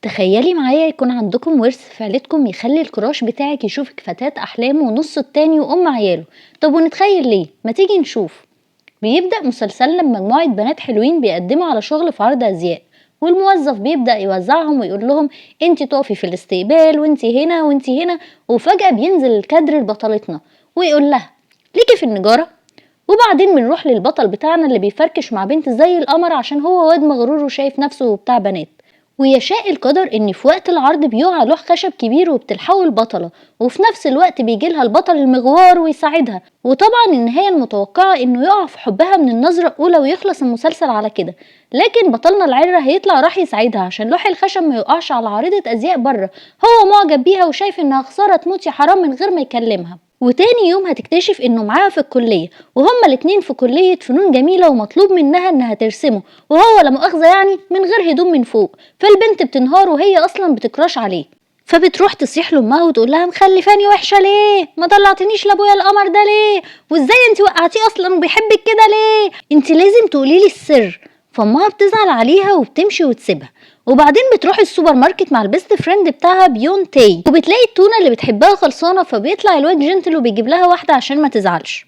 تخيلي معايا يكون عندكم ورث في عيلتكم يخلي الكراش بتاعك يشوفك فتاة أحلامه ونص التاني وأم عياله. طب ونتخيل ليه؟ ما تيجي نشوف. بيبدأ مسلسلنا بمجموعة بنات حلوين بيقدموا على شغل في عرض أزياء، والموظف بيبدأ يوزعهم ويقول لهم انتي تقفي في الاستقبال وانتي هنا وانتي هنا. وفجأة بينزل الكادر لبطلتنا ويقول لها ليكي في النجارة. وبعدين بنروح للبطل بتاعنا اللي بيفركش مع بنت زي القمر عشان هو واد مغرور وشايف نفسه وبتاع بنات. ويشاء القدر ان في وقت العرض بيقع لوح خشب كبير وبتلحقه البطلة، وفي نفس الوقت بيجيلها البطل المغوار ويساعدها. وطبعا النهاية المتوقعة انه يقع في حبها من النظرة الاولى ويخلص المسلسل على كده. لكن بطلنا العرة هيطلع راح يساعدها عشان لوح الخشب ما يقعش على عارضة ازياء بره. هو معجب بيها وشايف انها خسارة تموت يا حرام من غير ما يكلمها. وتاني يوم هتكتشف انه معاها في الكلية، وهما الاتنين في كلية فنون جميلة ومطلوب منها انها ترسمه، وهو لا مؤاخذة يعني من غير هدوم من فوق. فالبنت بتنهار وهي اصلا بتكراش عليه، فبتروح تصيح لامها وتقول لها مخلفاني وحشة ليه؟ ما طلعتنيش لابويا القمر ده ليه؟ وازاي انت وقعتيه اصلا وبيحبك كده ليه؟ انت لازم تقوليلي السر. فامها بتزعل عليها وبتمشي وتسيبها. وبعدين بتروح السوبر ماركت مع البيست فريند بتاعها بيون تاي، وبتلاقي التونة اللي بتحبها خلصانة، فبيطلع الواد جنتل وبيجيب لها واحدة عشان ما تزعلش.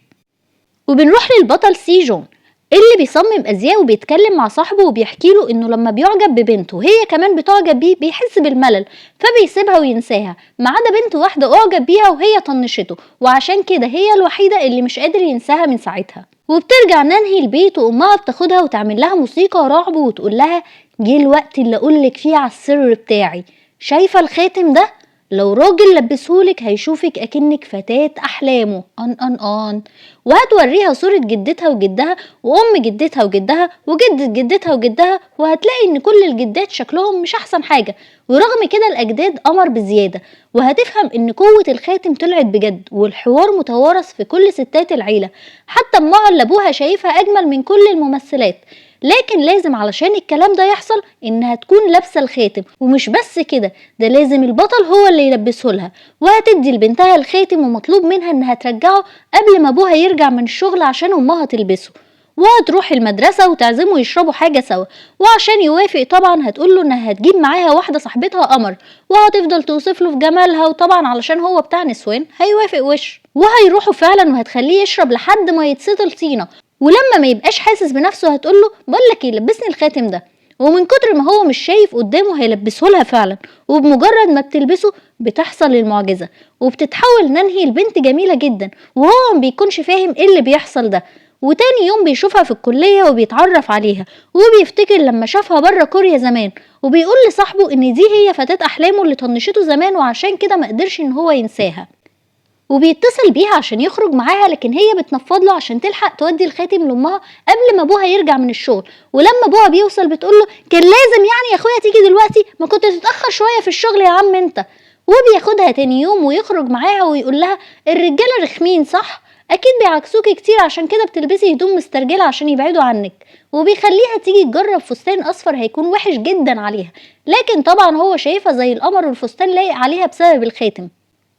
وبنروح للبطل سي جون اللي بيصمم ازياء وبيتكلم مع صاحبه وبيحكيله انه لما بيعجب ببنته وهي كمان بتعجب بيه بيحس بالملل، فبيسيبها وينساها ما عدا بنت واحدة اعجب بيها وهي طنشته، وعشان كده هي الوحيدة اللي مش قادر ينساها من ساعتها. وبترجع نانهي البيت وامها بتاخدها وتعمل لها موسيقى رعب وتقول لها جه الوقت اللي اقولك فيه على السر بتاعي. شايفة الخاتم ده؟ لو راجل لبسهولك هيشوفك اكنك فتاة احلامه ان. وهتوريها صورة جدتها وجدها وام جدتها وجدها وجدة جدتها وجدها، وهتلاقي ان كل الجدات شكلهم مش احسن حاجة، ورغم كده الاجداد قمر بزيادة. وهتفهم ان قوة الخاتم طلعت بجد، والحوار متوارث في كل ستات العيلة، حتى امها اللي ابوها شايفها اجمل من كل الممثلات. لكن لازم علشان الكلام ده يحصل انها تكون لابسة الخاتم، ومش بس كده، ده لازم البطل هو اللي يلبسه لها. وهتدي لبنتها الخاتم ومطلوب منها انها ترجعه قبل ما ابوها يرجع من الشغل عشان امها تلبسه. وهتروح المدرسة وتعزمه يشربوا حاجة سوا، وعشان يوافق طبعا هتقوله انها هتجيب معاها واحدة صاحبتها قمر، وهتفضل توصفله في جمالها، وطبعا علشان هو بتاع نسوان هيوافق وش. وهيروحوا فعلا وهتخليه يشرب لحد ما يتسطل طينة. ولما ما يبقاش حاسس بنفسه هتقوله بقولك ايه، لبسني الخاتم ده. ومن كتر ما هو مش شايف قدامه هيلبسه لها فعلا، وبمجرد ما بتلبسه بتحصل المعجزة، وبتتحول نانهي لبنت جميلة جدا، وهو ما بيكونش فاهم ايه اللي بيحصل ده. وتاني يوم بيشوفها في الكلية وبيتعرف عليها، وبيفتكر لما شافها بره كوريا زمان، وبيقول لصاحبه ان دي هي فتاة احلامه اللي طنشته زمان، وعشان كده مقدرش ان هو ينساها. وبيتصل بيها عشان يخرج معاها، لكن هي بتنفض له عشان تلحق تودي الخاتم لامها قبل ما ابوها يرجع من الشغل. ولما ابوها بيوصل بتقوله كان لازم يعني يا اخويا تيجي دلوقتي، ما كنت تتاخر شويه في الشغل يا عم انت. وبياخدها تاني يوم ويخرج معاها ويقول لها الرجاله رخمين صح، اكيد بيعكسوكي كتير عشان كده بتلبسي هدوم مسترجله عشان يبعدوا عنك. وبيخليها تيجي تجرب فستان اصفر هيكون وحش جدا عليها، لكن طبعا هو شايفها زي القمر والفستان لايق عليها بسبب الخاتم.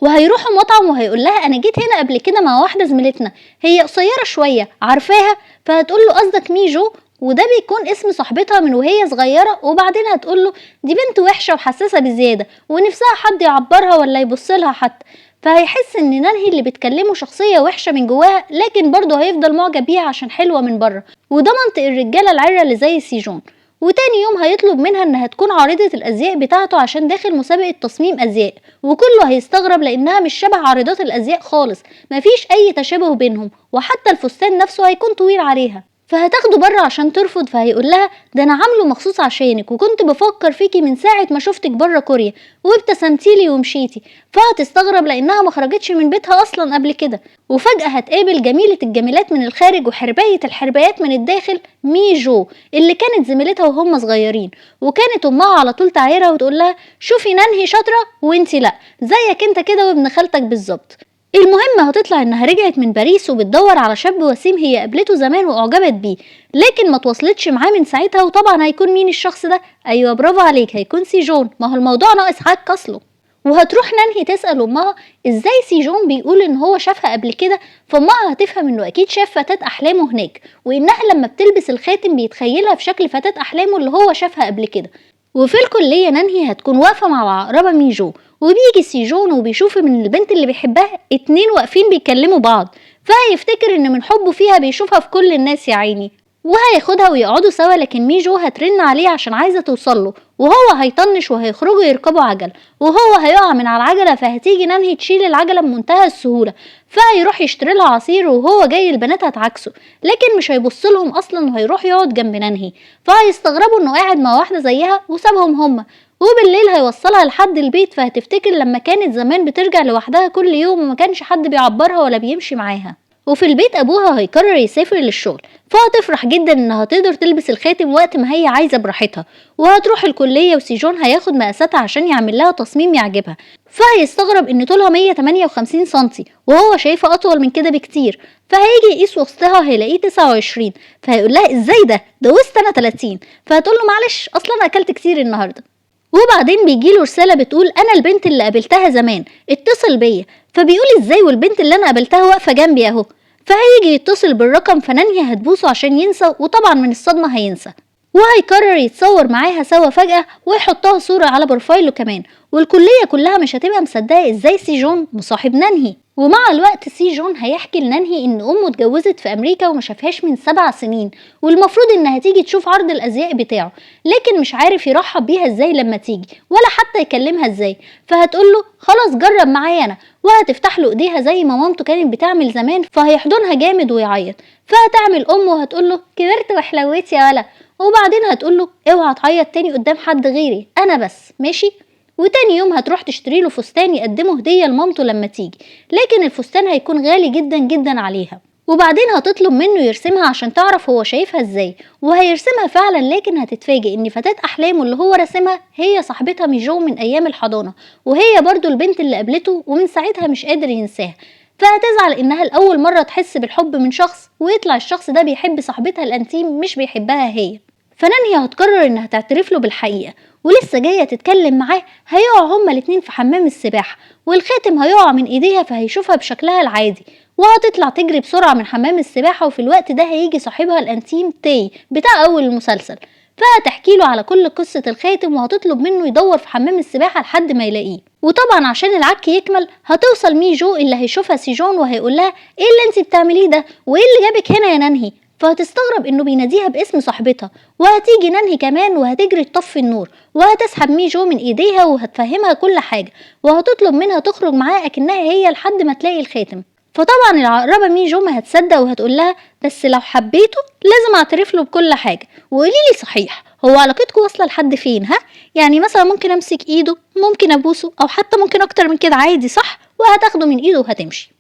وهيروحوا مطعم وهيقول لها انا جيت هنا قبل كده مع واحده زميلتنا، هي قصيره شويه عارفاها؟ فهتقول له قصدك ميجو، وده بيكون اسم صاحبتها من وهي صغيره. وبعدين هتقول له دي بنت وحشه وحساسه بزياده ونفسها حد يعبرها ولا يبص لها حتى. فهيحس ان نانهي اللي بتكلمه شخصيه وحشه من جواها، لكن برضه هيفضل معجب بيها عشان حلوه من بره. وده منطق الرجاله العره اللي زي سيجون. وتاني يوم هيطلب منها انها تكون عارضة الازياء بتاعته عشان داخل مسابقة تصميم ازياء، وكله هيستغرب لانها مش شبه عارضات الازياء خالص، مفيش اي تشابه بينهم، وحتى الفستان نفسه هيكون طويل عليها. فهتاخده بره عشان ترفض، فهيقول لها ده انا عامله مخصوص عشانك، وكنت بفكر فيكي من ساعة ما شفتك بره كوريا وابتسمتيلي ومشيتي. فهتستغرب لانها ما خرجتش من بيتها اصلا قبل كده. وفجأة هتقابل جميلة الجميلات من الخارج وحرباية الحربايات من الداخل ميجو، اللي كانت زميلتها وهم صغيرين. وكانت امها على طول تعايرها وتقول لها شوفي نانهي شاطرة وانتي لا، زيك انت كده وابن خالتك بالظبط. المهم هتطلع انها رجعت من باريس وبتدور على شاب وسيم هي قابلته زمان واعجبت بيه، لكن ما تواصلتش معاه من ساعتها. وطبعا هيكون مين الشخص ده؟ ايوه برافو عليك، هيكون سي جون. ما هو الموضوع ناقص عك اصله. وهتروح نانهي تسأل امها ازاي سي جون بيقول ان هو شافها قبل كده، فامها هتفهم انه اكيد شاف فتاة احلامه هناك، وانها لما بتلبس الخاتم بيتخيلها في شكل فتاة احلامه اللي هو شافها قبل كده. وفي الكلية نانهي هتكون واقفة مع العقربة ميجو، وبيجي سيجون وبيشوف من البنت اللي بيحبها اتنين واقفين بيكلموا بعض، فهيفتكر ان من حبه فيها بيشوفها في كل الناس يا عيني، وهياخدها ويقعدوا سوا. لكن ميجو هترن عليه عشان عايزة توصله، وهو هيطنش وهيخرجوا يركبوا عجل، وهو هيقع من على العجلة، فهتيجي نانهي تشيل العجلة بمنتهى السهولة، فهيروح يشتري لها عصير، وهو جاي البنات هتعكسه لكن مش هيبصلهم اصلا، وهيروح يقعد جنب نانهي، فهيستغربوا انه قاعد مع واحدة زيها وسابهم هما. وبالليل هيوصلها لحد البيت، فهتفتكر لما كانت زمان بترجع لوحدها كل يوم وما كانش حد بيعبرها ولا بيمشي معاها. وفي البيت ابوها هيقرر يسافر للشغل، فهتفرح جدا انها تقدر تلبس الخاتم وقت ما هي عايزه براحتها، وهتروح الكليه وسيجون هياخد مقاساتها عشان يعمل لها تصميم يعجبها، فهيستغرب ان طولها 158 سنتي وهو شايفها اطول من كده بكتير، فهيجي يقيس وسطها هيلاقيه 29، فهيقول لها ازاي ده وسط انا 30، فهتقول له معلش اصلا انا اكلت كتير النهارده. وبعدين بيجيله رسالة بتقول أنا البنت اللي قابلتها زمان، اتصل بيا، فبيقول ازاي والبنت اللي أنا قابلتها واقفة جنبي أهو، فهيجي يتصل بالرقم، فنانهي هتبوسه عشان ينسى، وطبعا من الصدمة هينسى، وهيقرر يتصور معاها سوا فجأة ويحطها صورة على بروفايله كمان، والكلية كلها مش هتبقى مصدقة ازاي سيجون مصاحب نانهي. ومع الوقت سيجون هيحكي لنانهي ان امه اتجوزت في امريكا وما شافهاش من 7 سنين، والمفروض انها تيجي تشوف عرض الازياء بتاعه، لكن مش عارف يرحب بيها ازاي لما تيجي ولا حتى يكلمها ازاي، فهتقوله خلاص جرب معايا انا، وهتفتح له ايديها زي ما مامته كانت بتعمل زمان، فهيحضنها جامد ويعيط، فهتعمل امه وهتقوله كبرت وحلويت يا ولا، وبعدين هتقوله اوعى تعيط تاني قدام حد غيري انا بس ماشي. وتاني يوم هتروح تشتري له فستان يقدمه هدية لمامته لما تيجي، لكن الفستان هيكون غالي جدا جدا عليها، وبعدين هتطلب منه يرسمها عشان تعرف هو شايفها ازاي، وهيرسمها فعلا، لكن هتتفاجئ ان فتاة احلامه اللي هو رسمها هي صاحبتها ميجو من ايام الحضانة، وهي برضو البنت اللي قابلته ومن ساعتها مش قادر ينساها، فهتزعل انها لأول مرة تحس بالحب من شخص، ويطلع الشخص ده بيحب صاحبتها الانتيم مش بيحبها هي. فنانهي هتقرر انها تعترف له بالحقيقة، ولسه جاية تتكلم معاه هيقعوا هما الاتنين في حمام السباحة، والخاتم هيقع من ايديها فهيشوفها بشكلها العادي، وهتطلع تجري بسرعة من حمام السباحة، وفي الوقت ده هيجي صاحبها الانتيم تاي بتاع اول المسلسل، فهتحكي له على كل قصة الخاتم، وهتطلب منه يدور في حمام السباحة لحد ما يلاقيه. وطبعا عشان العك يكمل هتوصل ميجو اللي هيشوفها سيجون، وهيقولها ايه اللي انتي بتعمليه ده، وايه اللي جابك هنا يا نانهي، فهتستغرب انه بيناديها باسم صاحبتها، وهتيجي نانهي كمان وهتجري تطفي النور، وهتسحب ميجو من ايديها وهتفهمها كل حاجة، وهتطلب منها تخرج معاه اكنها هي لحد ما تلاقي الخاتم. فطبعا العقربة ميجو ما هتصدق وهتقولها بس لو حبيته لازم اعترف له بكل حاجة، وقوليلي صحيح هو علاقتكم واصلة لحد فين؟ ها يعني مثلا ممكن امسك ايده، ممكن ابوسه، او حتى ممكن اكتر من كده عادي صح؟ وهتاخده من ايده وهتمشي.